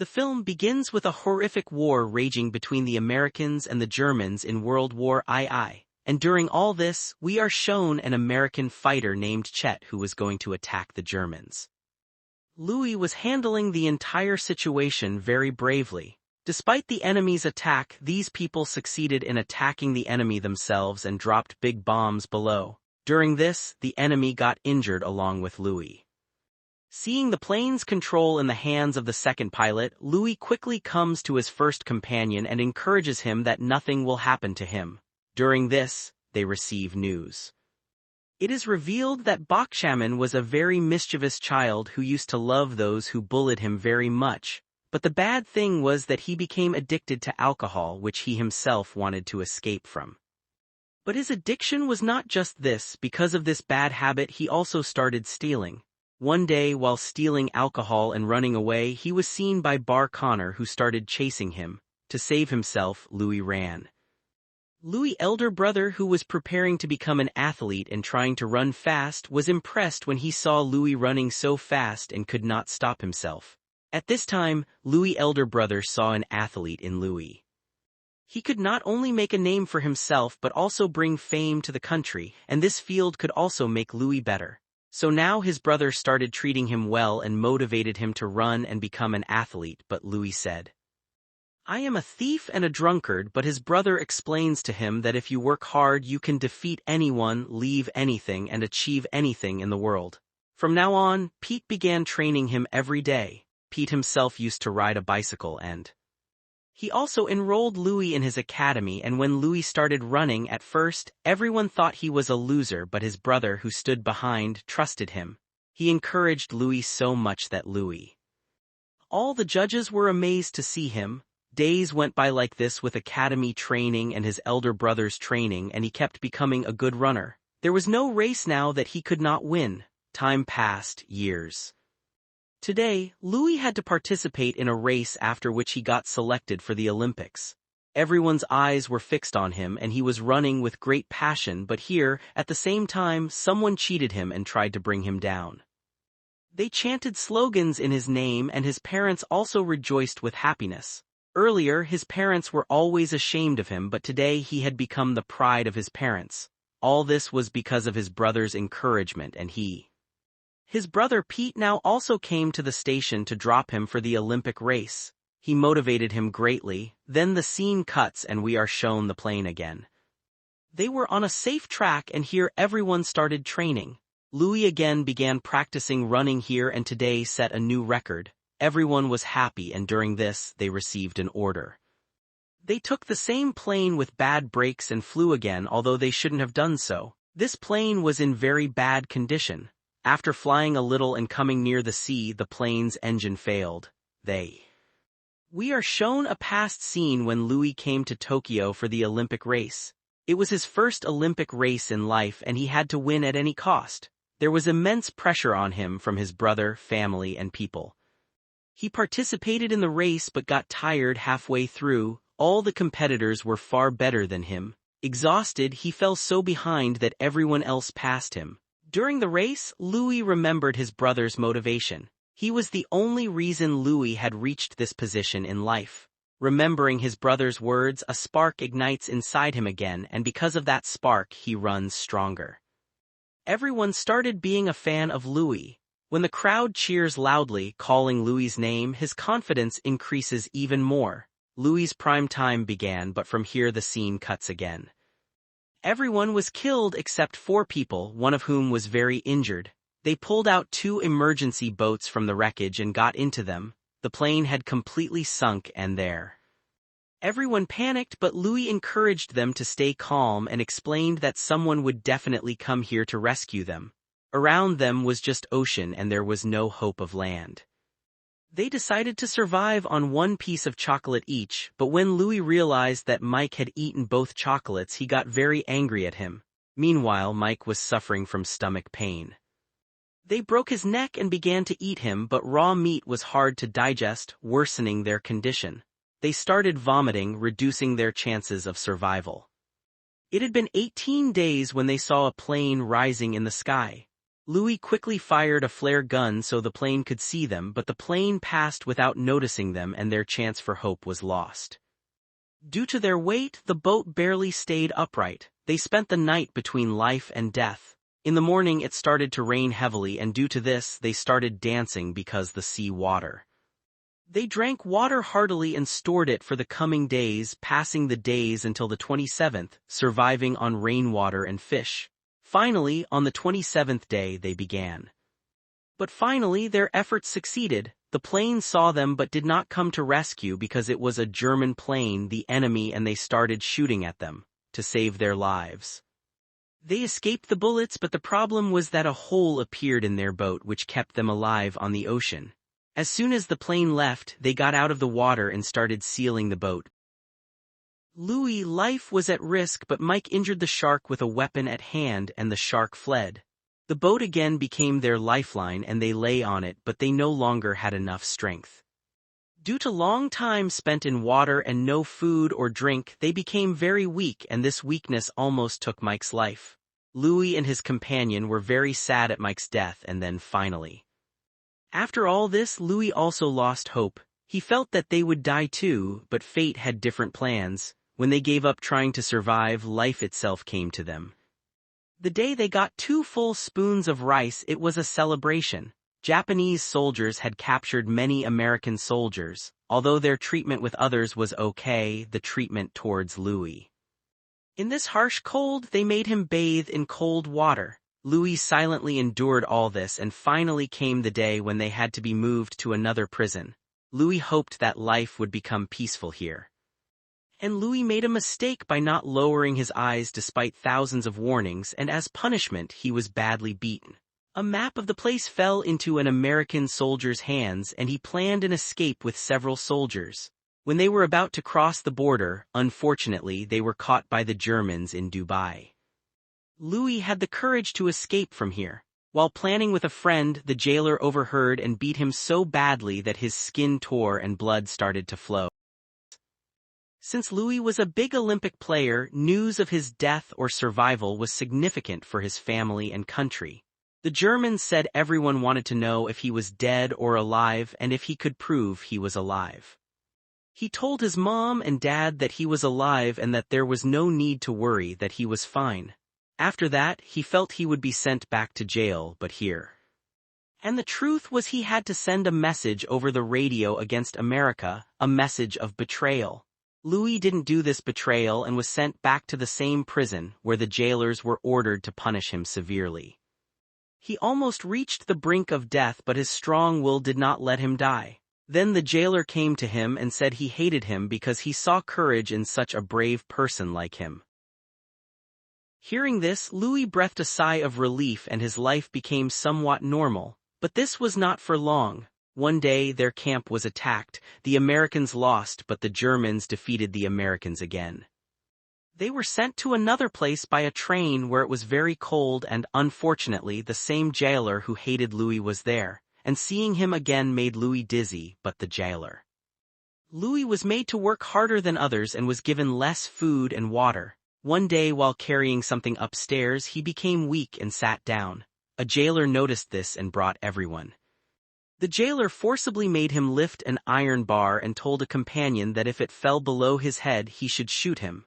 The film begins with a horrific war raging between the Americans and the Germans in World War II, and during all this, we are shown an American fighter named Chet who was going to attack the Germans. Louie was handling the entire situation very bravely. Despite the enemy's attack, these people succeeded in attacking the enemy themselves and dropped big bombs below. During this, the enemy got injured along with Louie. Seeing the plane's control in the hands of the second pilot, Louie quickly comes to his first companion and encourages him that nothing will happen to him. During this, they receive news. It is revealed that Bakshaman was a very mischievous child who used to love those who bullied him very much, but the bad thing was that he became addicted to alcohol, which he himself wanted to escape from. But his addiction was not just this. Because of this bad habit, he also started stealing. One day, while stealing alcohol and running away, he was seen by Bar Connor, who started chasing him. To save himself, Louie ran. Louie's elder brother, who was preparing to become an athlete and trying to run fast, was impressed when he saw Louie running so fast and could not stop himself. At this time, Louie's elder brother saw an athlete in Louie. He could not only make a name for himself but also bring fame to the country, and this field could also make Louie better. So now his brother started treating him well and motivated him to run and become an athlete, but Louie said, "I am a thief and a drunkard," but his brother explains to him that if you work hard you can defeat anyone, leave anything, and achieve anything in the world. From now on, Pete began training him every day. Pete himself used to ride a bicycle and he also enrolled Louie in his academy, and when Louie started running at first, everyone thought he was a loser, but his brother, who stood behind, trusted him. He encouraged Louie so much that all the judges were amazed to see him. Days went by like this with academy training and his elder brother's training, and he kept becoming a good runner. There was no race now that he could not win. Time passed, years. Today, Louie had to participate in a race after which he got selected for the Olympics. Everyone's eyes were fixed on him and he was running with great passion, but here, at the same time, someone cheated him and tried to bring him down. They chanted slogans in his name and his parents also rejoiced with happiness. Earlier, his parents were always ashamed of him, but today he had become the pride of his parents. All this was because of his brother's encouragement, and his brother Pete now also came to the station to drop him for the Olympic race. He motivated him greatly. Then the scene cuts and we are shown the plane again. They were on a safe track, and here everyone started training. Louie again began practicing running here and today set a new record. Everyone was happy, and during this, they received an order. They took the same plane with bad brakes and flew again, although they shouldn't have done so. This plane was in very bad condition. After flying a little and coming near the sea, the plane's engine failed. We are shown a past scene when Louie came to Tokyo for the Olympic race. It was his first Olympic race in life and he had to win at any cost. There was immense pressure on him from his brother, family, and people. He participated in the race but got tired halfway through. All the competitors were far better than him. Exhausted, he fell so behind that everyone else passed him. During the race, Louie remembered his brother's motivation. He was the only reason Louie had reached this position in life. Remembering his brother's words, a spark ignites inside him again, and because of that spark, he runs stronger. Everyone started being a fan of Louie. When the crowd cheers loudly, calling Louie's name, his confidence increases even more. Louie's prime time began, but from here the scene cuts again. Everyone was killed except 4 people, one of whom was very injured. They pulled out 2 emergency boats from the wreckage and got into them. The plane had completely sunk and everyone panicked, but Louie encouraged them to stay calm and explained that someone would definitely come here to rescue them. Around them was just ocean and there was no hope of land. They decided to survive on 1 piece of chocolate each, but when Louie realized that Mike had eaten both chocolates, he got very angry at him. Meanwhile, Mike was suffering from stomach pain. They broke his neck and began to eat him, but raw meat was hard to digest, worsening their condition. They started vomiting, reducing their chances of survival. It had been 18 days when they saw a plane rising in the sky. Louie quickly fired a flare gun so the plane could see them, but the plane passed without noticing them and their chance for hope was lost. Due to their weight, the boat barely stayed upright. They spent the night between life and death. In the morning it started to rain heavily, and due to this they started dancing because the sea water. They drank water heartily and stored it for the coming days, passing the days until the 27th, surviving on rainwater and fish. Finally, on the 27th day they began. But finally their efforts succeeded. The plane saw them but did not come to rescue because it was a German plane, the enemy, and they started shooting at them to save their lives. They escaped the bullets, but the problem was that a hole appeared in their boat which kept them alive on the ocean. As soon as the plane left, they got out of the water and started sealing the boat. Louis' life was at risk, but Mike injured the shark with a weapon at hand and the shark fled. The boat again became their lifeline and they lay on it, but they no longer had enough strength. Due to long time spent in water and no food or drink, they became very weak, and this weakness almost took Mike's life. Louis and his companion were very sad at Mike's death, and then finally. After all this, Louis also lost hope. He felt that they would die too, but fate had different plans. When they gave up trying to survive, life itself came to them. The day they got 2 full spoons of rice, it was a celebration. Japanese soldiers had captured many American soldiers. Although their treatment with others was okay, the treatment towards Louis. In this harsh cold, they made him bathe in cold water. Louis silently endured all this, and finally came the day when they had to be moved to another prison. Louis hoped that life would become peaceful here. And Louis made a mistake by not lowering his eyes despite thousands of warnings, and as punishment he was badly beaten. A map of the place fell into an American soldier's hands, and he planned an escape with several soldiers. When they were about to cross the border, unfortunately they were caught by the Germans in Dubai. Louis had the courage to escape from here. While planning with a friend, the jailer overheard and beat him so badly that his skin tore and blood started to flow. Since Louis was a big Olympic player, news of his death or survival was significant for his family and country. The Germans said everyone wanted to know if he was dead or alive and if he could prove he was alive. He told his mom and dad that he was alive and that there was no need to worry, that he was fine. After that, he felt he would be sent back to jail, but here. And the truth was he had to send a message over the radio against America, a message of betrayal. Louis didn't do this betrayal and was sent back to the same prison where the jailers were ordered to punish him severely. He almost reached the brink of death, but his strong will did not let him die. Then the jailer came to him and said he hated him because he saw courage in such a brave person like him. Hearing this, Louis breathed a sigh of relief and his life became somewhat normal. But this was not for long. One day their camp was attacked. The Americans lost, but the Germans defeated the Americans again. They were sent to another place by a train where it was very cold, and unfortunately the same jailer who hated Louis was there, and seeing him again made Louis dizzy, but the jailer. Louis was made to work harder than others and was given less food and water. One day while carrying something upstairs, he became weak and sat down. A jailer noticed this and brought everyone. The jailer forcibly made him lift an iron bar and told a companion that if it fell below his head he should shoot him.